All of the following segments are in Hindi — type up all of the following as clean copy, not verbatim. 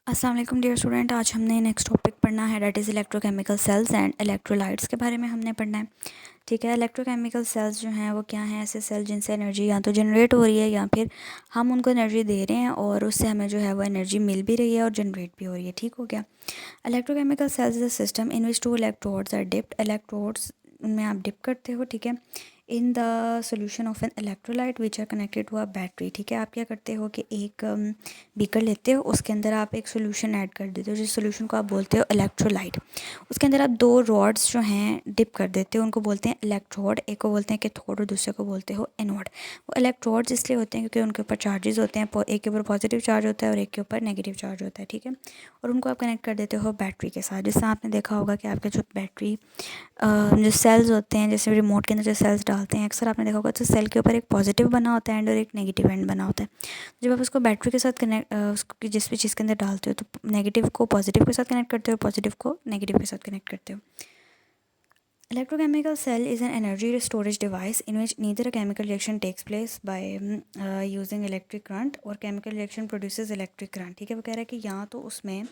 अस्सलाम वालेकुम डियर स्टूडेंट। आज हमने नेक्स्ट टॉपिक पढ़ना है, that is electrochemical cells and electrolytes के बारे में हमने पढ़ना है। ठीक है, इलेक्ट्रोकेमिकल सेल्स जो हैं वो क्या हैं? ऐसे सेल जिनसे एनर्जी या तो जनरेट हो रही है या फिर हम उनको एनर्जी दे रहे हैं और उससे हमें जो है वो एनर्जी मिल भी रही है और जनरेट भी हो रही है। ठीक हो गया। Electrochemical cells is a system in which two electrodes are dipped. Electrodes में आप डिप करते हो, ठीक है, in the solution of an electrolyte which are connected to a battery. ठीक है, आप क्या करते हो कि एक बीकर लेते हो, उसके अंदर आप एक सोल्यूशन ऐड कर देते हो, जिस सोल्यूशन को आप बोलते हो इलेक्ट्रोलाइट। उसके अंदर आप दो रॉड्स जो हैं डिप कर देते हो, उनको बोलते हैं इलेक्ट्रोड। एक को बोलते हैं कैथोड और दूसरे को बोलते हो एनोड। वो इलेक्ट्रोड्स इसलिए होते हैं क्योंकि उनके ऊपर चार्जेस होते हैं, एक के ऊपर पॉजिटिव चार्ज होता है और एक के ऊपर नेगेटिव चार्ज होता है। ठीक है, और उनको आप कनेक्ट कर देते हो बैटरी के साथ। जिससे आपने देखा होगा कि आपके जो बैटरी जो सेल्स होते हैं, जैसे रिमोट के अंदर जो सेल्स डालते हैं, अक्सर आपने देखा होगा तो सेल के ऊपर एक पॉजिटिव बना होता है एंड और एक नेगेटिव एंड बना होता है। जब आप उसको बैटरी के साथ कनेक्ट उसको जिस भी चीज़ के अंदर डालते हो तो नेगेटिव को पॉजिटिव के साथ कनेक्ट करते हो, पॉजिटिव को नेगेटिव के साथ कनेक्ट करते हो। Electrochemical cell is an energy storage device in which neither a chemical reaction takes place by using electric current or chemical reaction produces electric current। ठीक है, वो कह रहा है कि यहाँ तो उसमें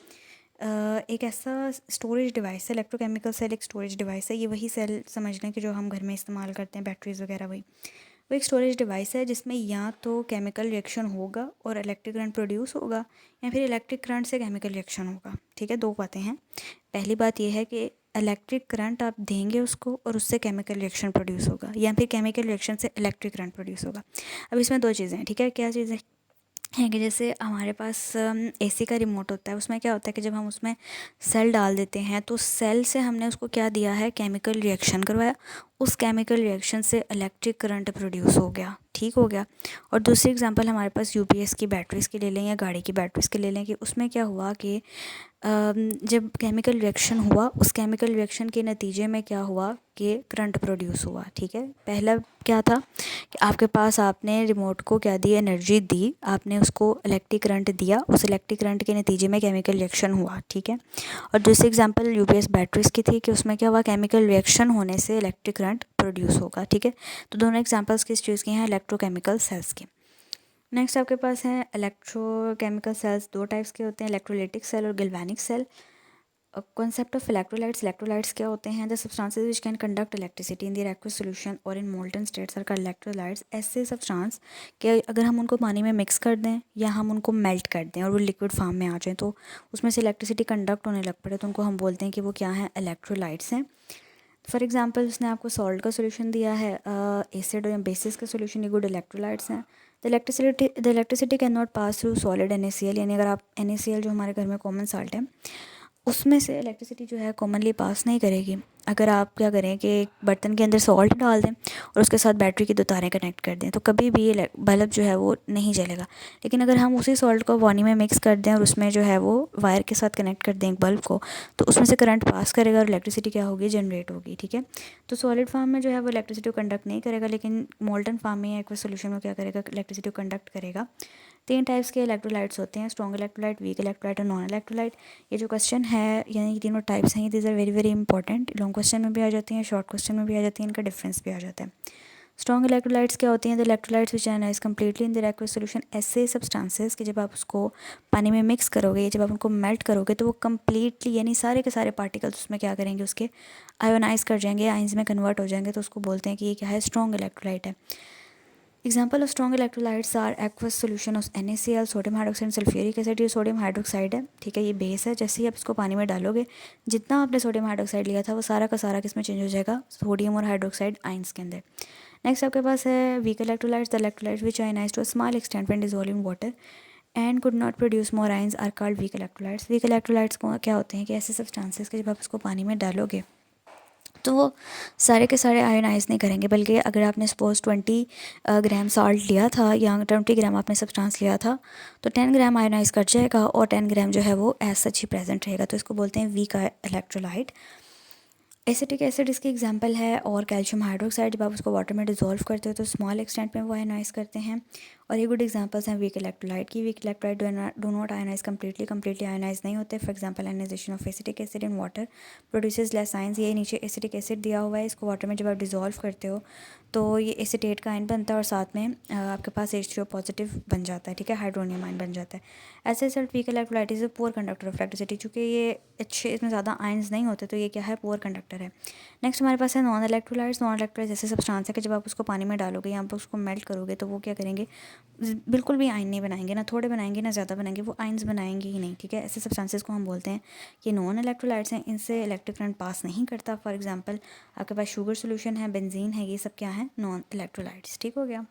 एक ऐसा स्टोरेज डिवाइस है। इलेक्ट्रोकेमिकल सेल एक स्टोरेज डिवाइस है। ये वही सेल समझ लें कि जो हम घर में इस्तेमाल करते हैं, बैटरीज वगैरह, वही वो एक स्टोरेज डिवाइस है जिसमें या तो केमिकल रिएक्शन होगा और इलेक्ट्रिक करंट प्रोड्यूस होगा या फिर इलेक्ट्रिक करंट से केमिकल रिएक्शन होगा। ठीक है, दो बातें हैं। पहली बात यह है कि इलेक्ट्रिक करंट आप देंगे उसको और उससे केमिकल रिएक्शन प्रोड्यूस होगा या फिर केमिकल रिएक्शन से इलेक्ट्रिक करंट प्रोड्यूस होगा। अब इसमें दो चीज़ें हैं। ठीक है, क्या चीज़ें हैं कि जैसे हमारे पास एसी का रिमोट होता है, उसमें क्या होता है कि जब हम उसमें सेल डाल देते हैं तो सेल से हमने उसको क्या दिया है, केमिकल रिएक्शन करवाया। उस केमिकल रिएक्शन से इलेक्ट्रिक करंट प्रोड्यूस हो गया। ठीक हो गया। और दूसरी एग्जांपल हमारे पास यूपीएस की बैटरीज़ की ले लें या गाड़ी की बैटरीज़ की ले लें कि उसमें क्या हुआ कि जब केमिकल रिएक्शन हुआ, उस केमिकल रिएक्शन के नतीजे में क्या हुआ कि करंट प्रोड्यूस हुआ। ठीक है, पहला क्या था कि आपके पास आपने रिमोट को क्या दी, एनर्जी दी, आपने उसको इलेक्ट्रिक करंट दिया, उस इलेक्ट्रिक करंट के नतीजे में केमिकल रिएक्शन हुआ। ठीक है, और दूसरी एग्जांपल यूपीएस बैटरीज़ की थी कि उसमें क्या हुआ, केमिकल रिएक्शन होने से इलेक्ट्रिक करंट प्रोड्यूस होगा। ठीक है, तो दोनों एग्जांपल्स किस चीज़ की हैं, इलेक्ट्रोकेमिकल सेल्स की। नेक्स्ट आपके पास है इलेक्ट्रोकेमिकल सेल्स। दो टाइप्स के होते हैं, इलेक्ट्रोलाइटिक सेल और galvanic cell. Concept of electrolytes. Electrolytes क्या होते हैं? The substances which can conduct electricity in the aqueous solution और in molten states are called electrolytes. ऐसे सब्सटेंस के अगर हम उनको पानी में मिक्स कर दें या हम उनको मेल्ट कर दें और वो लिक्विड फॉर्म में आ जाए तो उसमें से इलेक्ट्रिसिटी कंडक्ट होने लग पड़े, तो उनको हम बोलते हैं कि वो क्या हैं, इलेक्ट्रोलाइट्स हैं। फॉर एग्जाम्पल उसने आपको सॉल्ट का सोल्यूशन दिया है, एसिड या बेसिस का सोल्यूशन, ये गुड इलेक्ट्रोलाइट्स हैं। The electricity can not pass through solid NaCl, यानी अगर आप NaCl जो हमारे घर में कॉमन साल्ट है उसमें से इलेक्ट्रिसिटी जो है कॉमनली पास नहीं करेगी। अगर आप क्या करें कि एक बर्तन के अंदर सॉल्ट डाल दें और उसके साथ बैटरी की दो तारें कनेक्ट कर दें तो कभी भी बल्ब जो है वो नहीं जलेगा। लेकिन अगर हम उसी सॉल्ट को पानी में मिक्स कर दें और उसमें जो है वो वायर के साथ कनेक्ट कर दें एक बल्ब को, तो उसमें से करंट पास करेगा और इलेक्ट्रिसिटी क्या होगी, जनरेट होगी। ठीक है, तो सॉलिड फॉर्म में जो है वो इलेक्ट्रिसिटी को कंडक्ट नहीं करेगा, लेकिन मोल्टन फॉर्म में या एक्वस सोल्यूशन में क्या करेगा, इलेक्ट्रिसिटी को कंडक्ट करेगा। तीन टाइप्स के इलेक्ट्रोलाइट्स होते हैं, स्ट्रॉन्ग इलेक्ट्रोलाइट, वीक इलेक्ट्रोलाइट और नॉन इलेक्ट्रोलाइट। ये जो क्वेश्चन है यानी ये तीनों टाइप्स हैं, these are very very important. Long question में भी आ जाती हैं, शॉर्ट क्वेश्चन में भी आ जाती हैं, इनका डिफरेंस भी आ जाता है। स्ट्रॉन्ग इलेक्ट्रोलाइट्स क्या होती हैं? The electrolytes which ionise completely in the aqueous solution. ऐसे सब्सटेंसेस कि जब आप उसको पानी में मिक्स करोगे, जब आप उनको मेल्ट करोगे तो वो कम्प्लीटली यानी सारे के सारे पार्टिकल्स उसमें क्या करेंगे, उसके आयोनाइज कर जाएंगे, आइंस में कन्वर्ट हो जाएंगे, तो उसको बोलते हैं कि ये क्या है, स्ट्रॉन्ग इलेक्ट्रोलाइट है। Example of strong electrolytes are aqueous solution of NaCl, sodium hydroxide, sulphuric acid. ये सोडियम हाइड्रोक्साइड है। ठीक है, ये बेस है। जैसे ही आप इसको पानी में डालोगे, जितना आपने सोडियम हाइड्रोक्साइड लिया था वो सारा का सारा किस में चेंज हो जाएगा, सोडियम और हाइड्रोक्साइड आइंस के अंदर। नेक्स्ट आपके पास है weak electrolytes. The electrolytes which ionise to a small extent when dissolve in water and could not produce more ions are called weak electrolytes. Weak electrolytes क्या होते हैं कि ऐसे सब्सटेंसेस के जब आप उसको पानी में डालोगे तो वो सारे के सारे आयोनाइज नहीं करेंगे, बल्कि अगर आपने सपोज 20 ग्राम सॉल्ट लिया था या 20 ग्राम आपने सब्सटेंस लिया था तो 10 ग्राम आयोनाइज कर जाएगा और 10 ग्राम जो है वो एज सच ही प्रेजेंट रहेगा, तो इसको बोलते हैं वीक इलेक्ट्रोलाइट। एसिटिक एसिड इसकी एग्जांपल है, और कैल्शियम हाइड्रोक्साइड जब आप उसको वाटर में डिज़ोल्व करते हो तो स्मॉल एक्सटेंट में वो आयोनाइज करते हैं। और ये गुड एग्जांपल्स हैं वीक इलेक्ट्रोलाइट की। Weak electrolyte do not ionise completely ionise नहीं होते। For example ionisation of acetic acid in water produces less ions. ये नीचे एसिटिक एसिड दिया हुआ है, इसको वाटर में जब आप डिज़ोल्व करते हो तो ये एसीटेट का आयन बनता है और साथ में आपके पास H3O पॉजिटिव बन जाता है, ठीक है, हाइड्रोनियम आयन बन जाता है। ऐसे result weak electrolyte is a poor conductor of electricity, चूँकि ये अच्छे इसमें ज़्यादा आयंस नहीं होते तो ये क्या है, पुअर कंडक्टर है। नेक्स्ट हमारे पास है नॉन इलेक्ट्रोलाइट्स। नॉन इलेक्ट्रोलाइट्स ऐसे सब्सटेंस है कि जब आप उसको पानी में डालोगे या आप उसको मेल्ट करोगे तो वो क्या करेंगे, बिल्कुल भी आयन नहीं बनाएंगे, ना थोड़े बनाएंगे ना ज़्यादा बनाएंगे, वो आयंस बनाएंगे ही नहीं, ठीक है। ऐसे सब्सटेंसेस को हम बोलते हैं कि नॉन इलेक्ट्रोलाइट्स हैं, इनसे इलेक्ट्रिक करंट पास नहीं करता। फॉर एग्जांपल आपके पास शुगर सोल्यूशन है, बेंजीन है, ये सब क्या है, नॉन इलेक्ट्रोलाइट्स, ठीक हो गया।